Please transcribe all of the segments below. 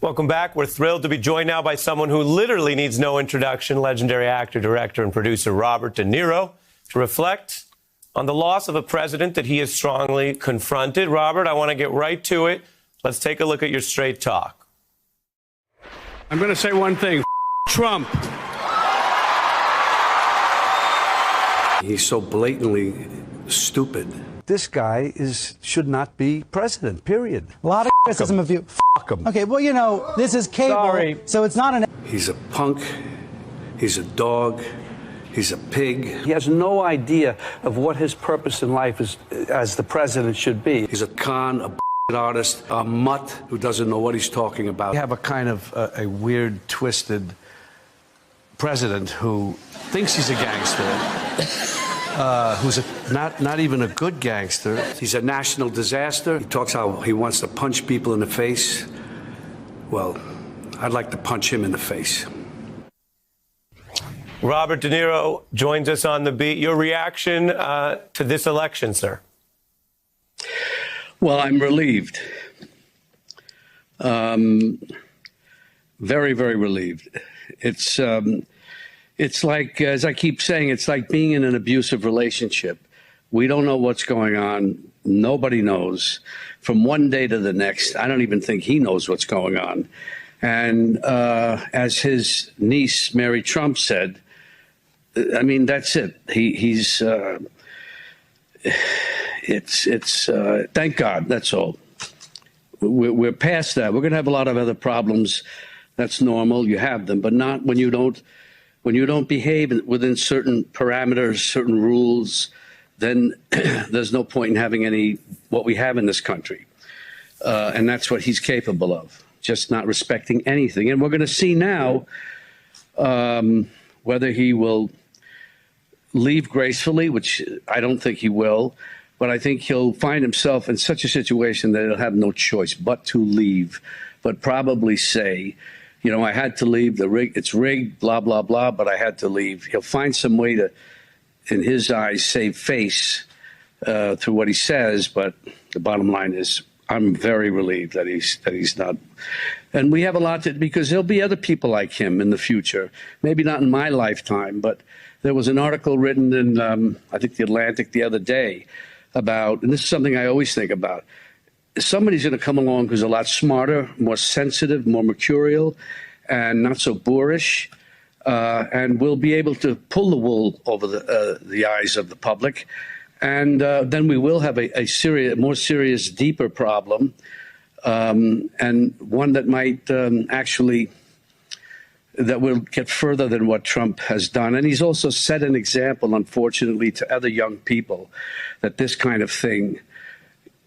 Welcome back. We're thrilled to be joined now by someone who literally needs no introduction, legendary actor, director, and producer Robert De Niro, to reflect on the loss of a president that he has strongly confronted. Robert, I want to get right to it. Let's take a look at your straight talk. I'm going to say one thing. Trump. He's so blatantly stupid. This guy should not be president, period. A lot of criticism of you. Fuck him. Okay, well, you know, this is cable, Sorry. So it's not an... He's a punk. He's a dog. He's a pig. He has no idea of what his purpose in life is as the president should be. He's a con, a artist, a mutt who doesn't know what he's talking about. We have a kind of a weird, twisted president who thinks he's a gangster. Who's not even a good gangster. He's a national disaster. He talks how he wants to punch people in the face. Well, I'd like to punch him in the face. Robert De Niro joins us on the beat. Your reaction to this election, sir? Well, I'm relieved. Very, very relieved. It's like, as I keep saying, it's like being in an abusive relationship. We don't know what's going on. Nobody knows. From one day to the next, I don't even think he knows what's going on. And as his niece, Mary Trump, said, I mean, that's it. Thank God, that's all. We're past that. We're going to have a lot of other problems. That's normal. You have them, but not when you don't behave within certain parameters, certain rules, then there's no point in having what we have in this country. And that's what he's capable of, just not respecting anything. And we're going to see now whether he will leave gracefully, which I don't think he will, but I think he'll find himself in such a situation that he'll have no choice but to leave, but probably say, you know, I had to leave, it's rigged, blah, blah, blah, but I had to leave. He'll find some way to, in his eyes, save face through what he says, but the bottom line is I'm very relieved that he's not. And we have a lot to, because there'll be other people like him in the future, maybe not in my lifetime, but there was an article written in, I think, The Atlantic the other day about, and this is something I always think about, somebody's going to come along who's a lot smarter, more sensitive, more mercurial, and not so boorish, and will be able to pull the wool over the eyes of the public. And then we will have a more serious, deeper problem, and one that might that will get further than what Trump has done. And he's also set an example, unfortunately, to other young people that this kind of thing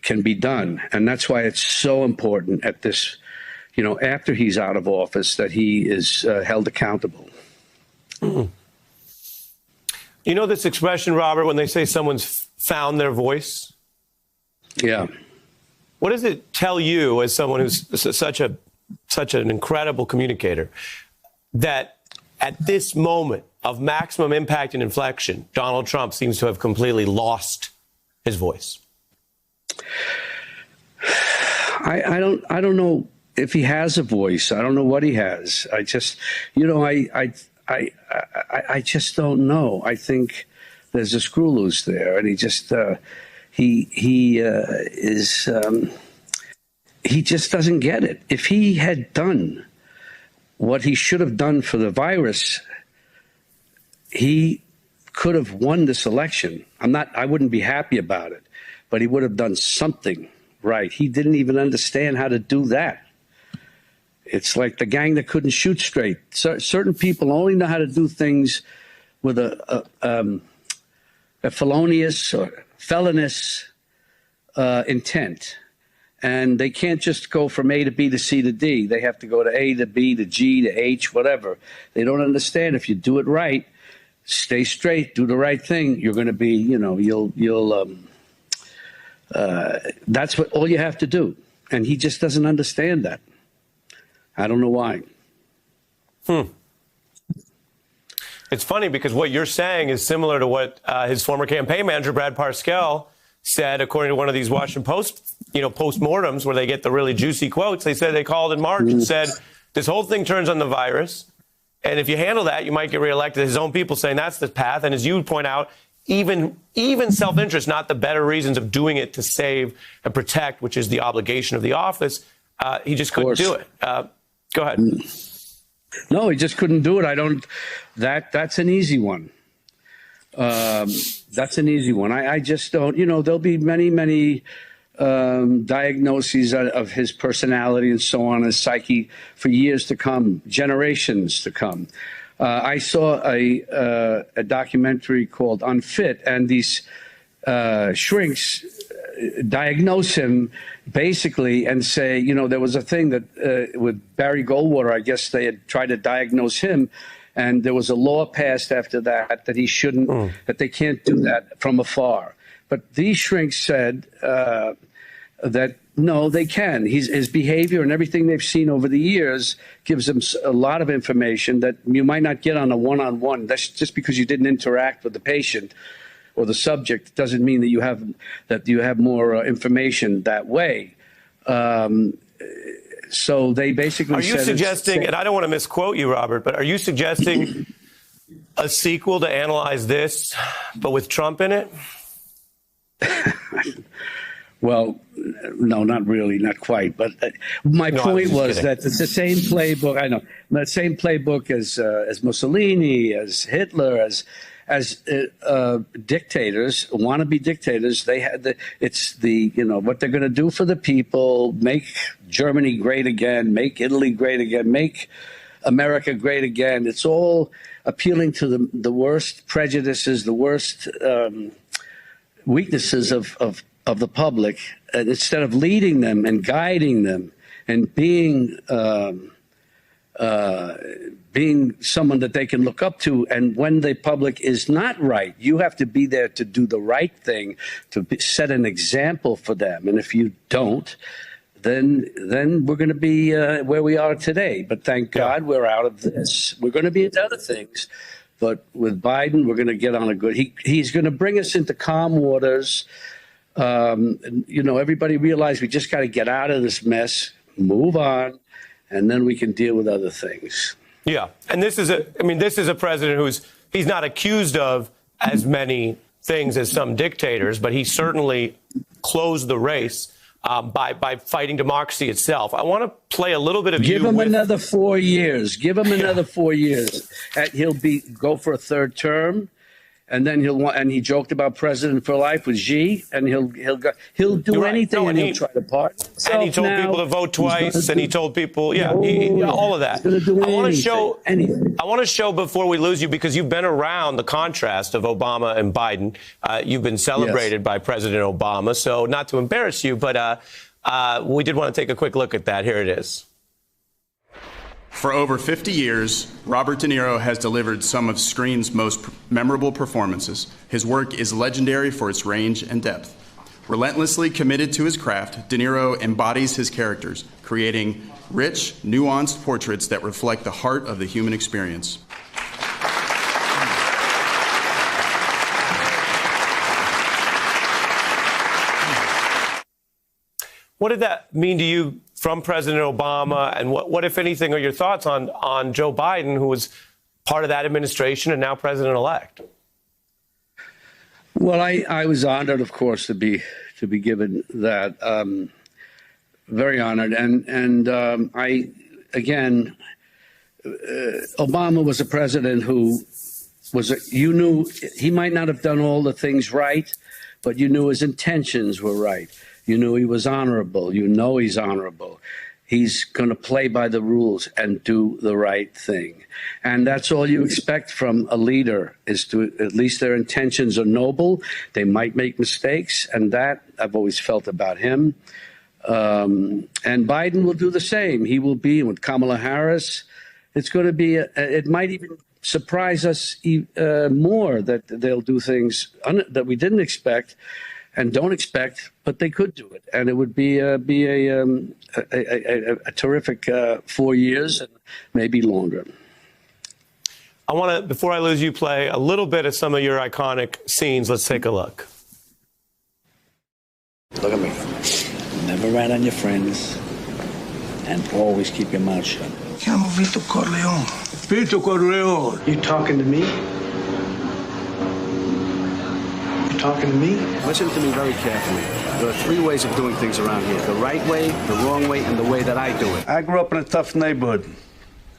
can be done. And that's why it's so important at this, you know, after he's out of office, that he is held accountable. You know this expression, Robert, when they say someone's found their voice? Yeah. What does it tell you as someone who's such an incredible communicator that at this moment of maximum impact and inflection, Donald Trump seems to have completely lost his voice? I don't know if he has a voice. I don't know what he has. I just, you know, I just don't know. I think there's a screw loose there, and he just he just doesn't get it. If he had done what he should have done for the virus, he could have won this election. I wouldn't be happy about it, but he would have done something right. He didn't even understand how to do that. It's like the gang that couldn't shoot straight. Certain people only know how to do things with a felonious or felonious intent. And they can't just go from A to B to C to D. They have to go to A to B to G to H, whatever. They don't understand if you do it right, stay straight, do the right thing, you're going to be, you know, that's what all you have to do. And he just doesn't understand that. I don't know why. It's funny because what you're saying is similar to what his former campaign manager, Brad Parscale, said, according to one of these Washington Post, postmortems where they get the really juicy quotes, they said they called in March and said, this whole thing turns on the virus. And if you handle that, you might get reelected. His own people saying that's the path. And as you would point out, even self-interest, not the better reasons of doing it to save and protect, which is the obligation of the office, he just couldn't do it. Go ahead. No, he just couldn't do it. That's an easy one. That's an easy one. I just don't, there'll be many diagnoses of his personality and so on, his psyche for years to come, generations to come. I saw a documentary called Unfit, and these shrinks diagnose him basically and say, there was a thing that with Barry Goldwater, I guess they had tried to diagnose him. And there was a law passed after that he shouldn't, that they can't do that from afar. But these shrinks said that no, they can. His behavior and everything they've seen over the years gives them a lot of information that you might not get on a one-on-one. That's just because you didn't interact with the patient or the subject doesn't mean that you have more information that way. So they basically Are you suggesting, and I don't want to misquote you, Robert, but are you suggesting a sequel to Analyze This, but with Trump in it? Well, no, not really, not quite. But my point was that it's the same playbook. I know, the same playbook as Mussolini, as Hitler, as dictators, wannabe dictators. They had what they're going to do for the people: make Germany great again, make Italy great again, make America great again. It's all appealing to the worst prejudices, the worst weaknesses of the public, and instead of leading them and guiding them and being someone that they can look up to. And when the public is not right, you have to be there to do the right thing, to set an example for them. And if you don't, then we're going to be where we are today. But thank God we're out of this. We're going to be into other things. But with Biden, we're going to get on a good. He's going to bring us into calm waters. Everybody realized we just got to get out of this mess, move on, and then we can deal with other things. Yeah. And this is a president he's not accused of as many things as some dictators, but he certainly closed the race by fighting democracy itself. I want to play a little bit of Give him another 4 year. Give him another 4 years. He'll go for a third term. And then he joked about president for life with Xi, and he'll do anything, and he'll try to pardon himself. And he told people to vote twice, and he told people, all of that. I want to show before we lose you, because you've been around the contrast of Obama and Biden. You've been celebrated by President Obama, so not to embarrass you, but we did want to take a quick look at that. Here it is. For over 50 years, Robert De Niro has delivered some of screen's most memorable performances. His work is legendary for its range and depth. Relentlessly committed to his craft, De Niro embodies his characters, creating rich, nuanced portraits that reflect the heart of the human experience. What did that mean to you from President Obama? And what, if anything, are your thoughts on Joe Biden, who was part of that administration and now president-elect? Well, I was honored, of course, to be given that. Very honored. And Obama was a president who you knew he might not have done all the things right, but you knew his intentions were right. You knew he was honorable. You know he's honorable. He's going to play by the rules and do the right thing. And that's all you expect from a leader, is to at least their intentions are noble. They might make mistakes, and that I've always felt about him. And Biden will do the same. He will be with Kamala Harris. It's going to be, it might even surprise us more that they'll do things that we didn't expect and don't expect, but they could do it, and it would be a terrific 4 years and maybe longer. I want to, before I lose you, play a little bit of some of your iconic scenes. Let's take a look. Look at me. Never rat on your friends, and always keep your mouth shut. Chiamo Vito Corleone. Vito Corleone. You talking to me? You talking to me? Listen to me very carefully. There are three ways of doing things around here. The right way, the wrong way, and the way that I do it. I grew up in a tough neighborhood.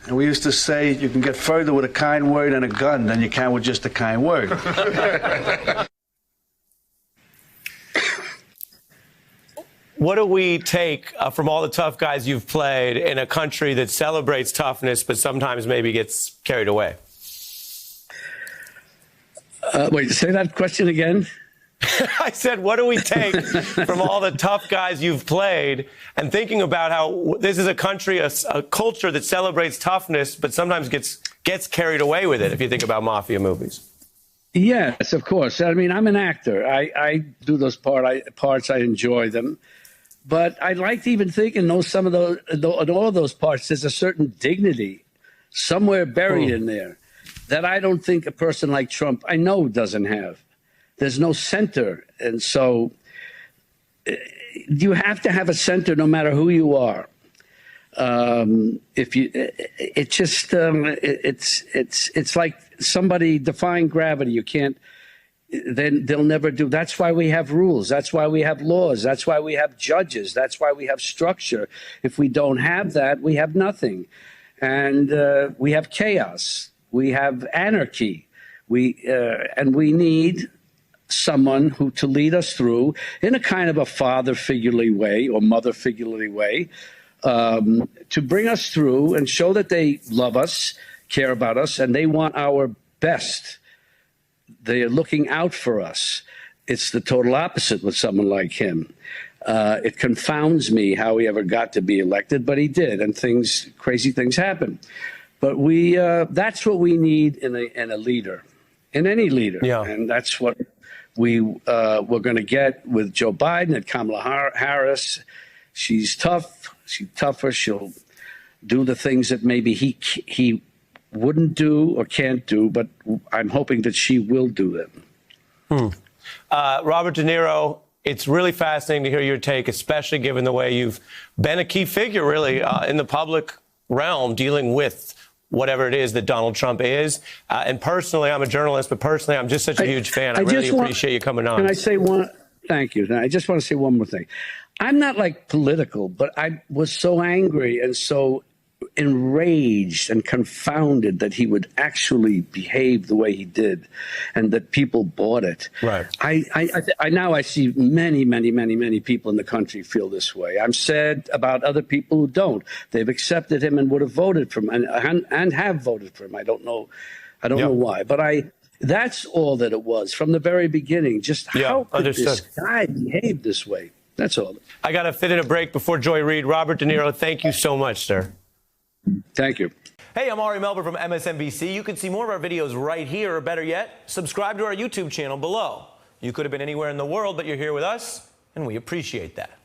And we used to say you can get further with a kind word and a gun than you can with just a kind word. What do we take from all the tough guys you've played in a country that celebrates toughness but sometimes maybe gets carried away? Wait, say that question again? I said, what do we take from all the tough guys you've played and thinking about how this is a country, a culture that celebrates toughness, but sometimes gets carried away with it, if you think about mafia movies? Yes, of course. I mean, I'm an actor. I do those parts. I enjoy them. But I like to even think in some of those, in all of those parts, there's a certain dignity somewhere buried in there that I don't think a person like Trump, I know, doesn't have. There's no center. And so you have to have a center no matter who you are. It's like somebody defying gravity. You can't, then they'll never do. That's why we have rules. That's why we have laws. That's why we have judges. That's why we have structure. If we don't have that, we have nothing. And we have chaos. We have anarchy. And we need someone who to lead us through in a kind of a father figurely way or mother figurely way, to bring us through and show that they love us, care about us, and they want our best. They are looking out for us. It's the total opposite with someone like him. It confounds me how he ever got to be elected, but he did, and crazy things happen. But that's what we need in a leader, in any leader. Yeah. And that's what we're going to get with Joe Biden and Kamala Harris. She's tough. She's tougher. She'll do the things that maybe he wouldn't do or can't do, but I'm hoping that she will do them. Robert De Niro, it's really fascinating to hear your take, especially given the way you've been a key figure, really, in the public realm dealing with whatever it is that Donald Trump is. And personally, I'm a journalist, but personally, I'm just such a huge fan. I really appreciate you coming on. Can I say one? Thank you. I just want to say one more thing. I'm not like political, but I was so angry and so enraged and confounded that he would actually behave the way he did and that people bought it. Right. Now I see many people in the country feel this way. I'm sad about other people who don't. They've accepted him and would have voted for him and have voted for him. I don't know why, but that's all that it was from the very beginning. Just how could this guy behave this way? That's all. I got to fit in a break before Joy Reid. Robert De Niro, thank you so much, sir. Thank you. Hey, I'm Ari Melber from MSNBC. You can see more of our videos right here, or better yet, subscribe to our YouTube channel below. You could have been anywhere in the world, but you're here with us, and we appreciate that.